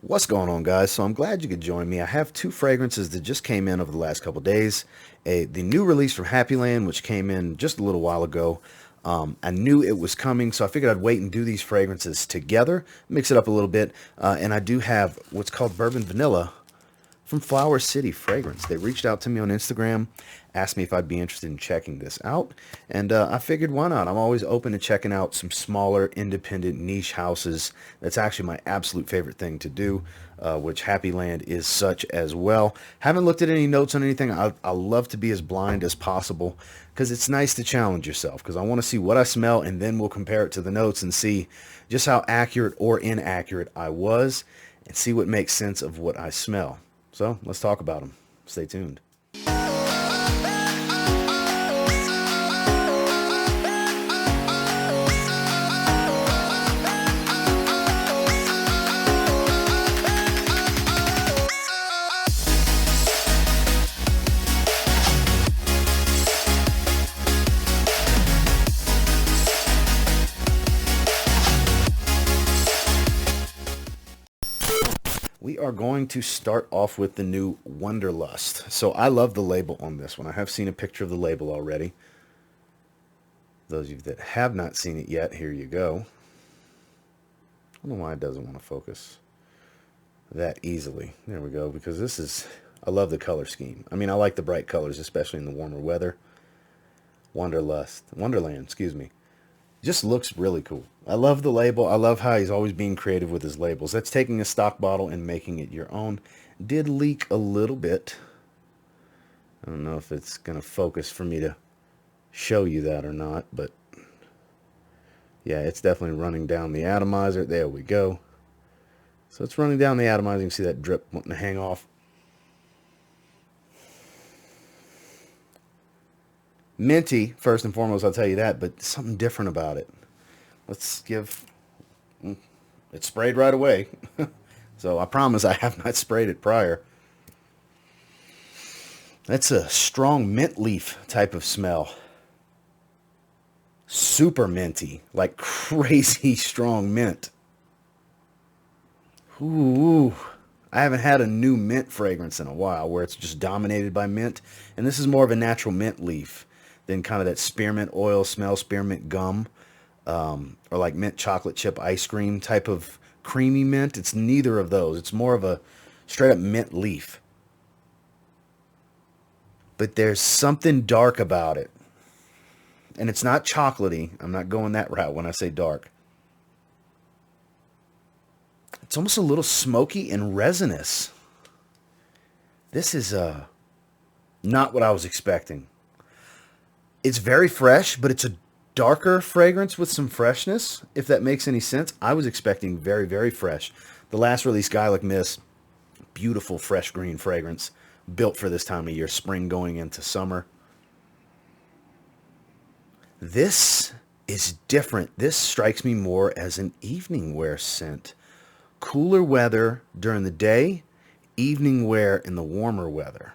What's going on, guys? So I'm glad you could join me. I have two fragrances that just came in over the last couple days. The new release from Happyland, which came in just a little while ago. I knew it was coming, so I figured I'd wait and do these fragrances together, mix it up a little bit. And I do have what's called Bourbon Vanilla from Flower City Fragrance. They reached out to me on Instagram, asked me if I'd be interested in checking this out, and I figured why not? I'm always open to checking out some smaller, independent, niche houses. That's actually my absolute favorite thing to do, which Happyland is such as well. Haven't looked at any notes on anything. I love to be as blind as possible because it's nice to challenge yourself, because I want to see what I smell, and then we'll compare it to the notes and see just how accurate or inaccurate I was, and see what makes sense of what I smell. So let's talk about them. Stay tuned. We are going to start off with the new Wonderlust. So I love the label on this one. I have seen a picture of the label already. Those of you that have not seen it yet, here you go. I don't know why it doesn't want to focus that easily. There we go, because this is, I love the color scheme. I mean, I like the bright colors, especially in the warmer weather. Wonderland, excuse me. Just looks really cool. I love the label. I love how he's always being creative with his labels. That's taking a stock bottle and making it your own. Did leak a little bit. I don't know if it's going to focus for me to show you that or not, but yeah, it's definitely running down the atomizer. There we go. So it's running down the atomizer. You can see that drip wanting to hang off. Minty, first and foremost, I'll tell you that, but something different about it. Let's give... It sprayed right away. So I promise I have not sprayed it prior. That's a strong mint leaf type of smell. Super minty, like crazy strong mint. Ooh, I haven't had a new mint fragrance in a while where it's just dominated by mint. And this is more of a natural mint leaf than kind of that spearmint oil smell, spearmint gum, or like mint chocolate chip ice cream type of creamy mint. It's neither of those. It's more of a straight up mint leaf. But there's something dark about it. And it's not chocolatey. I'm not going that route when I say dark. It's almost a little smoky and resinous. This is not what I was expecting. It's very fresh, but it's a darker fragrance with some freshness, if that makes any sense. I was expecting very, very fresh. The last release, Lilac Mist, beautiful fresh green fragrance, built for this time of year, spring going into summer. This is different. This strikes me more as an evening wear scent. Cooler weather during the day, evening wear in the warmer weather.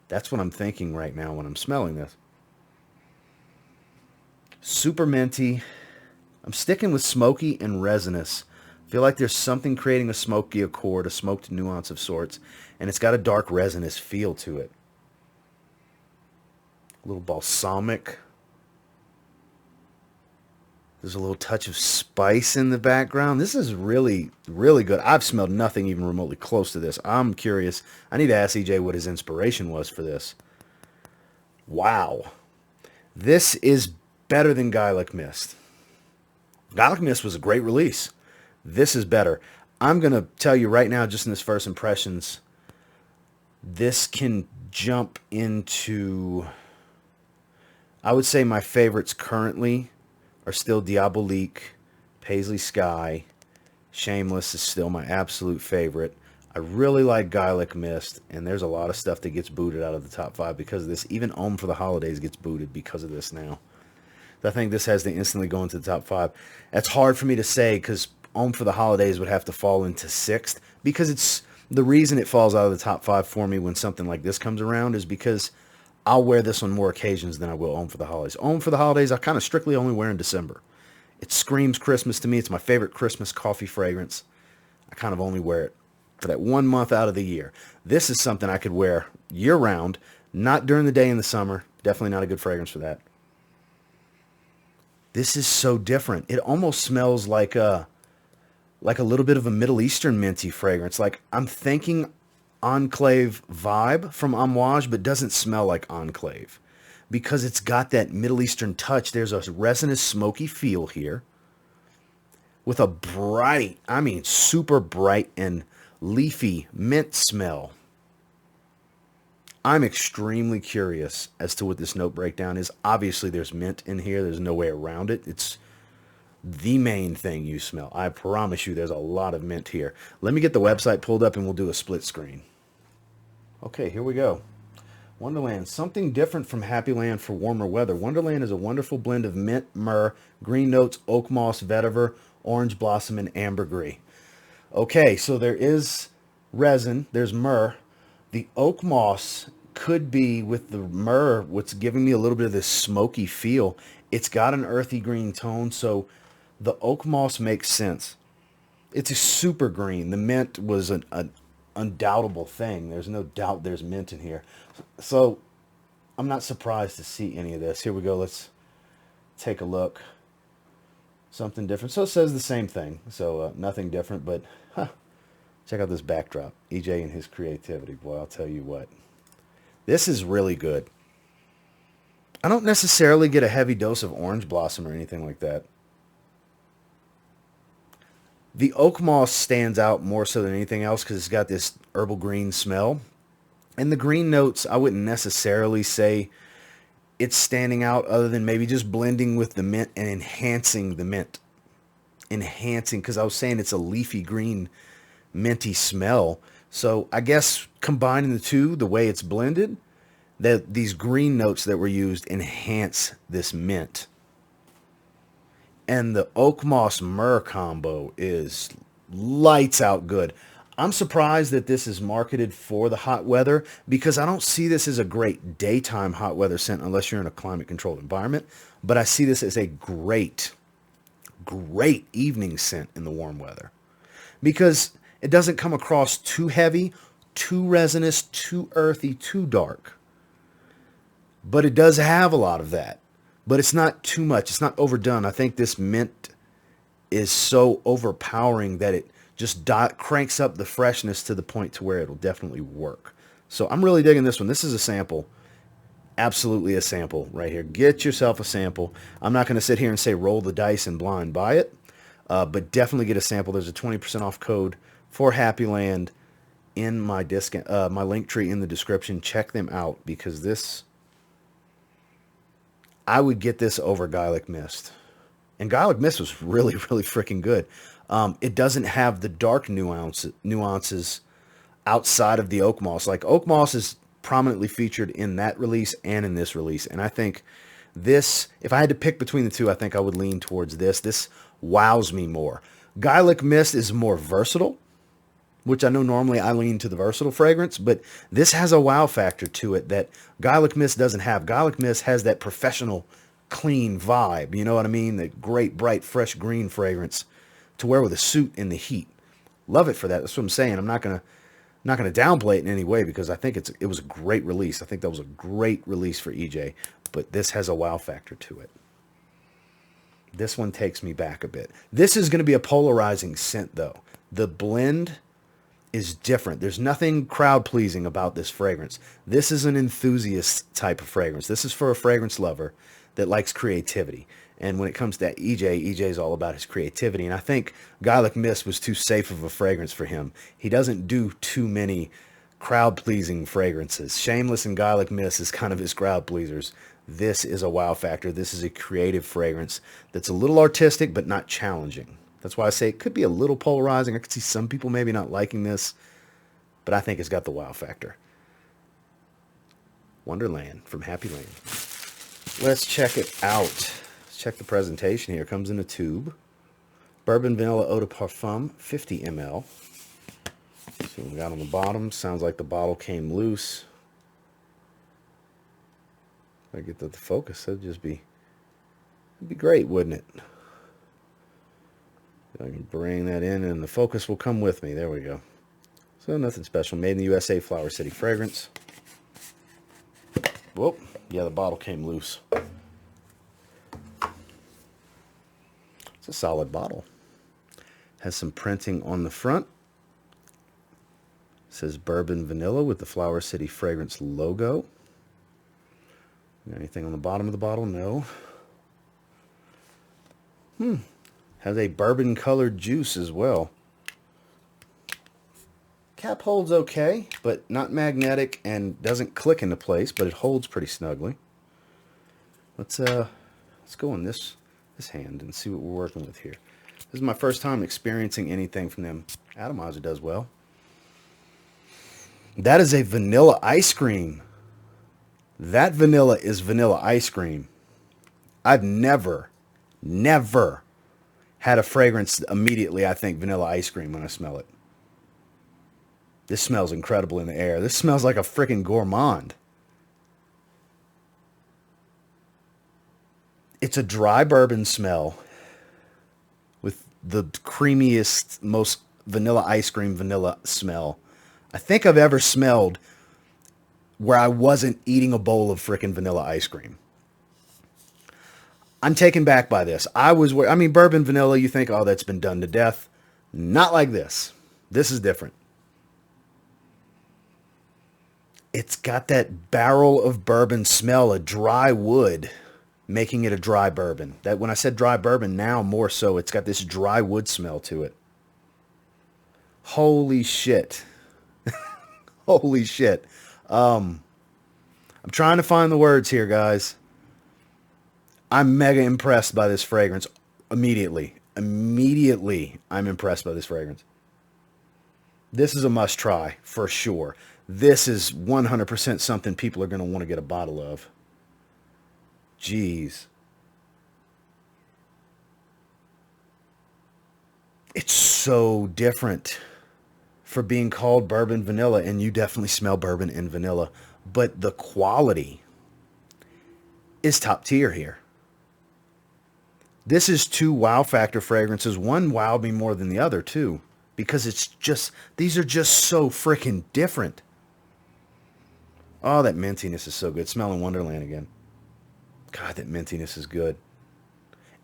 That's what I'm thinking right now when I'm smelling this. Super minty. I'm sticking with smoky and resinous. I feel like there's something creating a smoky accord, a smoked nuance of sorts, and it's got a dark resinous feel to it. A little balsamic. There's a little touch of spice in the background. This is really, really good. I've smelled nothing even remotely close to this. I'm curious. I need to ask EJ what his inspiration was for this. Wow. This is better than Lilac Mist. Lilac Mist was a great release. This is better. I'm going to tell you right now, just in this first impressions, this can jump into, I would say my favorites currently are still Diabolique, Paisley Sky. Shameless is still my absolute favorite. I really like Lilac Mist, and there's a lot of stuff that gets booted out of the top 5 because of this. Even Homme for the Holidays gets booted because of this now. I think this has to instantly go into the top 5. That's hard for me to say because Homme for the Holidays would have to fall into 6th, because it's the reason it falls out of the top 5 for me when something like this comes around is because I'll wear this on more occasions than I will Homme for the Holidays. Homme for the Holidays I kind of strictly only wear in December. It screams Christmas to me. It's my favorite Christmas coffee fragrance. I kind of only wear it for that 1 month out of the year. This is something I could wear year round, not during the day in the summer. Definitely not a good fragrance for that. This is so different. It almost smells like a little bit of a Middle Eastern minty fragrance. Like I'm thinking Enclave vibe from Amouage, but doesn't smell like Enclave because it's got that Middle Eastern touch. There's a resinous, smoky feel here with a bright, I mean, super bright and leafy mint smell. I'm extremely curious as to what this note breakdown is. Obviously, there's mint in here. There's no way around it. It's the main thing you smell. I promise you there's a lot of mint here. Let me get the website pulled up and we'll do a split screen. Okay, here we go. Wonderland, something different from Happyland for warmer weather. Wonderland is a wonderful blend of mint, myrrh, green notes, oak moss, vetiver, orange blossom, and ambergris. Okay, so there is resin, there's myrrh. The oak moss could be, with the myrrh, what's giving me a little bit of this smoky feel. It's got an earthy green tone, so the oak moss makes sense. It's a super green. The mint was an undoubtable thing. There's no doubt there's mint in here. So I'm not surprised to see any of this. Here we go. Let's take a look. Something different. So it says the same thing. So nothing different, but check out this backdrop. EJ and his creativity. Boy, I'll tell you what. This is really good. I don't necessarily get a heavy dose of orange blossom or anything like that. The oak moss stands out more so than anything else because it's got this herbal green smell. And the green notes, I wouldn't necessarily say it's standing out other than maybe just blending with the mint and enhancing the mint. Enhancing, because I was saying it's a leafy green minty smell. So I guess combining the two, the way it's blended, that these green notes that were used enhance this mint. And the oak moss myrrh combo is lights out good. I'm surprised that this is marketed for the hot weather because I don't see this as a great daytime hot weather scent unless you're in a climate controlled environment. But I see this as a great evening scent in the warm weather because it doesn't come across too heavy, too resinous, too earthy, too dark. But it does have a lot of that. But it's not too much. It's not overdone. I think this mint is so overpowering that it just cranks up the freshness to the point to where it'll definitely work. So I'm really digging this one. This is a sample. Absolutely a sample right here. Get yourself a sample. I'm not going to sit here and say roll the dice and blind buy it. But definitely get a sample. There's a 20% off code for Happyland in my my link tree in the description. Check them out because this... I would get this over Garlic Mist. And Garlic Mist was really, really freaking good. It doesn't have the dark nuances outside of the oak moss. Like oak moss is prominently featured in that release and in this release. And I think this, if I had to pick between the two, I think I would lean towards this. This wows me more. Garlic Mist is more versatile, which I know normally I lean to the versatile fragrance, but this has a wow factor to it that Garlic Mist doesn't have. Garlic Mist has that professional, clean vibe, you know what I mean? The great, bright, fresh green fragrance to wear with a suit in the heat. Love it for that. That's what I'm saying. I'm not gonna downplay it in any way because I think it was a great release. I think that was a great release for EJ, but this has a wow factor to it. This one takes me back a bit. This is going to be a polarizing scent, though. The blend is different. There's nothing crowd pleasing about this fragrance. This is an enthusiast type of fragrance. This is for a fragrance lover that likes creativity. And when it comes to EJ is all about his creativity. And I think Garlic Mist was too safe of a fragrance for him. He doesn't do too many crowd pleasing fragrances. Shameless and Garlic Mist is kind of his crowd pleasers. This is a wow factor. This is a creative fragrance that's a little artistic but not challenging. That's why I say it could be a little polarizing. I could see some people maybe not liking this, but I think it's got the wow factor. Wonderland from Happyland. Let's check it out. Let's check the presentation here. It comes in a tube. Bourbon Vanilla Eau de Parfum, 50 ml. See what we got on the bottom. Sounds like the bottle came loose. If I get that to focus, it'd be great, wouldn't it? I can bring that in and the focus will come with me. There we go. So nothing special. Made in the USA, Flower City fragrance. Whoop. Yeah, the bottle came loose. It's a solid bottle. Has some printing on the front. It says Bourbon Vanilla with the Flower City fragrance logo. Got anything on the bottom of the bottle? No. Has a bourbon colored juice as well. Cap holds okay, but not magnetic and doesn't click into place, but it holds pretty snugly. Let's go in this hand and see what we're working with here. This is my first time experiencing anything from them. Atomizer does well. That is a vanilla ice cream. That vanilla is vanilla ice cream. I've never had a fragrance immediately I think vanilla ice cream when I smell it. This smells incredible in the air. This smells like a freaking gourmand. It's a dry bourbon smell with the creamiest, most vanilla ice cream vanilla smell I think I've ever smelled where I wasn't eating a bowl of freaking vanilla ice cream. I'm taken back by this. I mean, bourbon vanilla, you think, oh, that's been done to death. Not like this. This is different. It's got that barrel of bourbon smell, a dry wood, making it a dry bourbon. That when I said dry bourbon, now more so, it's got this dry wood smell to it. Holy shit. Holy shit. I'm trying to find the words here, guys. I'm mega impressed by this fragrance immediately. Immediately, I'm impressed by this fragrance. This is a must try for sure. This is 100% something people are going to want to get a bottle of. Jeez. It's so different for being called bourbon vanilla, and you definitely smell bourbon and vanilla, but the quality is top tier here. This is two wow factor fragrances. One wowed me more than the other too, because it's just, these are just so freaking different. Oh, that mintiness is so good. Smelling Wonderland again. God, that mintiness is good.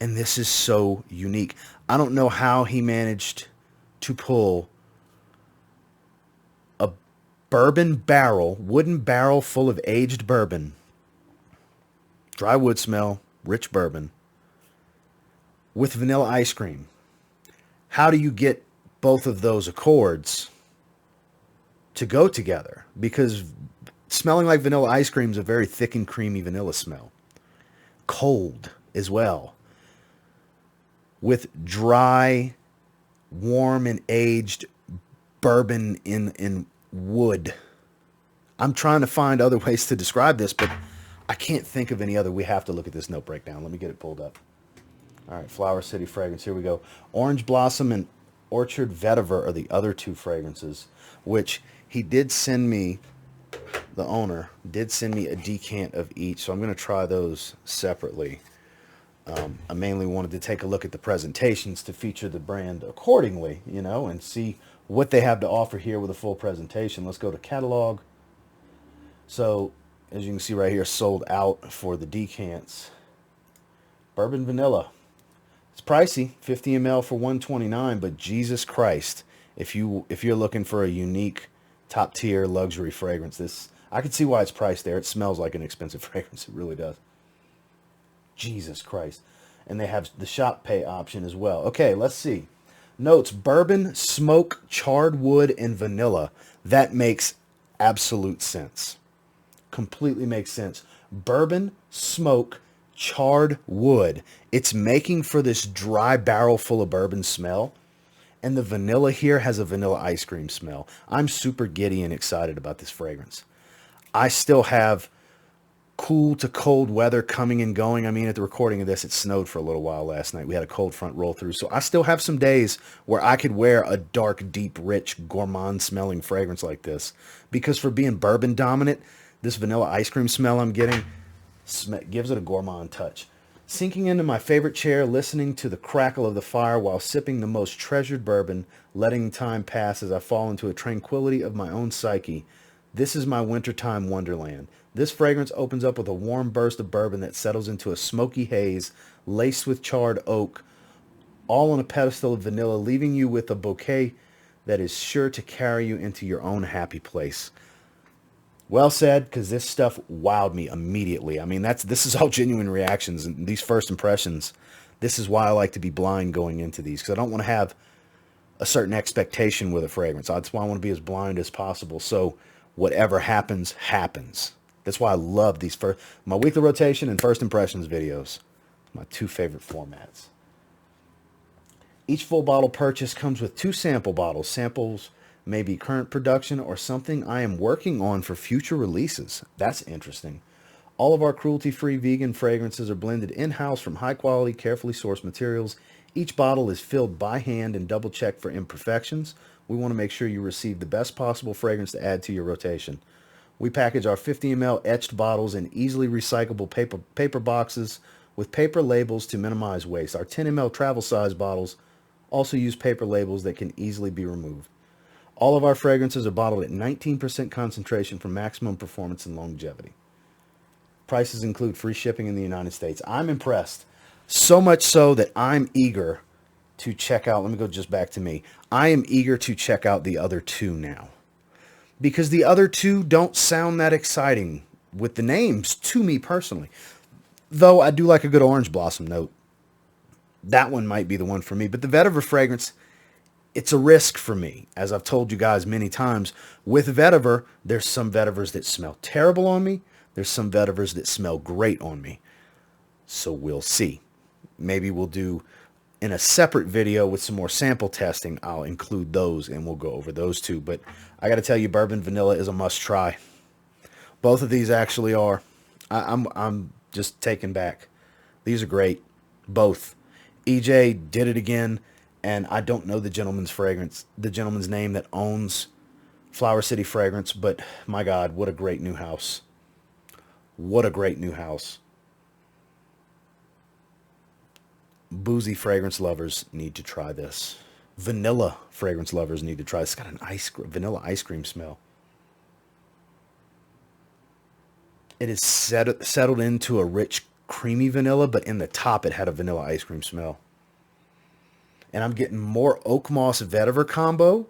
And this is so unique. I don't know how he managed to pull a bourbon barrel, wooden barrel full of aged bourbon, dry wood smell, rich bourbon, with vanilla ice cream. How do you get both of those accords to go together? Because smelling like vanilla ice cream is a very thick and creamy vanilla smell. Cold as well. With dry, warm, and aged bourbon in wood. I'm trying to find other ways to describe this, but I can't think of any other. We have to look at this note breakdown. Let me get it pulled up. All right, Flower City fragrance. Here we go. Orange Blossom and Orchard Vetiver are the other two fragrances, which he did send me, the owner did send me a decant of each, so I'm going to try those separately. I mainly wanted to take a look at the presentations to feature the brand accordingly, you know, and see what they have to offer here with a full presentation. Let's go to catalog. So, as you can see right here, sold out for the decants. Bourbon Vanilla. It's pricey, 50 ml for $129, but Jesus Christ, if you're looking for a unique top tier luxury fragrance, this, I can see why it's priced there. It smells like an expensive fragrance. It really does. Jesus Christ. And they have the shop pay option as well. Okay, let's see. Notes: bourbon, smoke, charred wood, and vanilla. That makes absolute sense. Completely makes sense. Bourbon, smoke, charred wood. It's making for this dry barrel full of bourbon smell. And the vanilla here has a vanilla ice cream smell. I'm super giddy and excited about this fragrance. I still have cool to cold weather coming and going. I mean, at the recording of this, it snowed for a little while last night. We had a cold front roll through. So I still have some days where I could wear a dark, deep, rich, gourmand smelling fragrance like this. Because for being bourbon dominant, this vanilla ice cream smell I'm getting gives it a gourmand touch. Sinking into my favorite chair, listening to the crackle of the fire while sipping the most treasured bourbon, letting time pass as I fall into a tranquility of my own psyche. This is my wintertime wonderland. This fragrance opens up with a warm burst of bourbon that settles into a smoky haze, laced with charred oak, all on a pedestal of vanilla, leaving you with a bouquet that is sure to carry you into your own happy place. Well said, because this stuff wowed me immediately. I mean, this is all genuine reactions and these first impressions. This is why I like to be blind going into these, because I don't want to have a certain expectation with a fragrance. That's why I want to be as blind as possible. So whatever happens, happens. That's why I love these my weekly rotation and first impressions videos. My two favorite formats. Each full bottle purchase comes with 2 sample bottles. Samples may be current production or something I am working on for future releases. That's interesting. All of our cruelty-free vegan fragrances are blended in-house from high-quality, carefully sourced materials. Each bottle is filled by hand and double-checked for imperfections. We want to make sure you receive the best possible fragrance to add to your rotation. We package our 50 ml etched bottles in easily recyclable paper boxes with paper labels to minimize waste. Our 10 ml travel size bottles also use paper labels that can easily be removed. All of our fragrances are bottled at 19% concentration for maximum performance and longevity. Prices include free shipping in the United States. I'm impressed. So much so that I'm eager to check out. Let me go just back to me. I am eager to check out the other 2 now. Because the other 2 don't sound that exciting with the names to me personally. Though I do like a good orange blossom note. That one might be the one for me. But the vetiver fragrance, it's a risk for me. As I've told you guys many times, with vetiver, there's some vetivers that smell terrible on me. There's some vetivers that smell great on me. So we'll see. Maybe we'll do in a separate video with some more sample testing. I'll include those and we'll go over those 2. But I got to tell you, Bourbon Vanilla is a must try. Both of these actually are. I'm just taken back. These are great. Both. EJ did it again. And I don't know the gentleman's name that owns Flower City Fragrance, but my God, what a great new house. What a great new house. Boozy fragrance lovers need to try this. Vanilla fragrance lovers need to try this. It's got an vanilla ice cream smell. It is settled into a rich, creamy vanilla, but in the top it had a vanilla ice cream smell. And I'm getting more oak moss vetiver combo.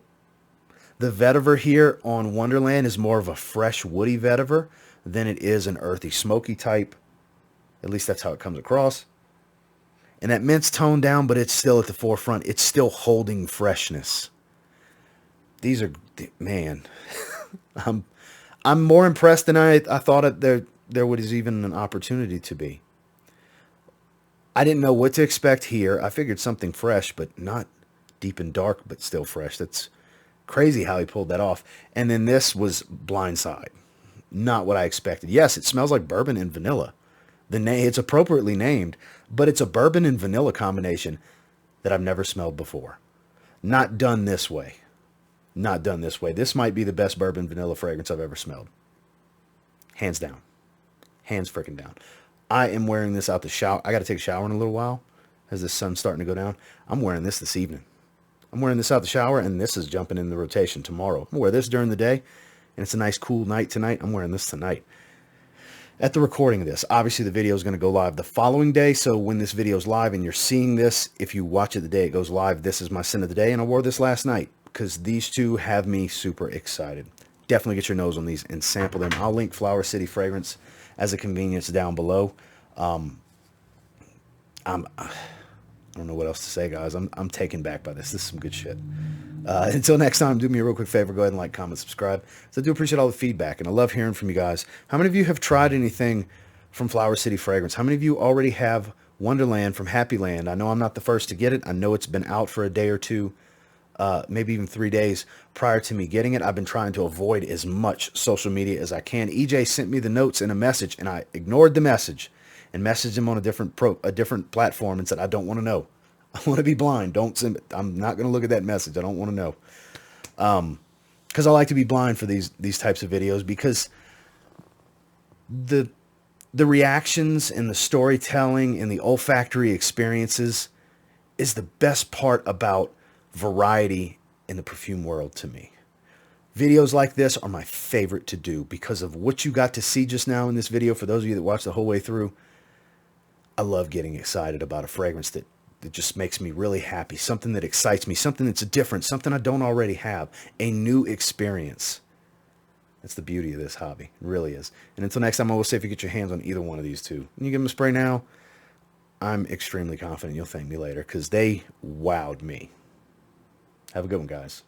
The vetiver here on Wonderland is more of a fresh woody vetiver than it is an earthy smoky type. At least that's how it comes across. And that mint's toned down, but it's still at the forefront. It's still holding freshness. These are, man, I'm more impressed than I thought there was even an opportunity to be. I didn't know what to expect here. I figured something fresh, but not deep and dark, but still fresh. That's crazy how he pulled that off. And then this was blindside. Not what I expected. Yes, it smells like bourbon and vanilla. It's appropriately named, but it's a bourbon and vanilla combination that I've never smelled before. Not done this way. Not done this way. This might be the best bourbon vanilla fragrance I've ever smelled. Hands down. Hands freaking down. I am wearing this out the shower. I got to take a shower in a little while as the sun's starting to go down. I'm wearing this evening. I'm wearing this out the shower, and this is jumping in the rotation tomorrow. I'm going to wear this during the day, and it's a nice cool night tonight. I'm wearing this tonight. At the recording of this, obviously the video is going to go live the following day, so when this video is live and you're seeing this, if you watch it the day it goes live, this is my scent of the day, and I wore this last night because these 2 have me super excited. Definitely get your nose on these and sample them. I'll link Flower City Fragrance as a convenience down below. I don't know what else to say, guys. I'm taken back by this. This is some good shit. Until next time, do me a real quick favor. Go ahead and like, comment, subscribe. So I do appreciate all the feedback, and I love hearing from you guys. How many of you have tried anything from Flower City Fragrance? How many of you already have Wonderland from Happyland? I know I'm not the first to get it. I know it's been out for a day or 2, maybe even 3 days prior to me getting it. I've been trying to avoid as much social media as I can. EJ sent me the notes in a message, and I ignored the message and messaged him on a different platform and said, I don't want to know. I want to be blind. Don't send it. I'm not going to look at that message. I don't want to know. Because I like to be blind for these types of videos, because the the reactions and the storytelling and the olfactory experiences is the best part about variety in the perfume world to me. Videos like this are my favorite to do because of what you got to see just now in this video. For those of you that watched the whole way through, I love getting excited about a fragrance that just makes me really happy, something that excites me, something that's different, something I don't already have, a new experience. That's the beauty of this hobby. It really is. And until next time, I will say if you get your hands on either one of these two, and you give them a spray now, I'm extremely confident you'll thank me later because they wowed me. Have a good one, guys.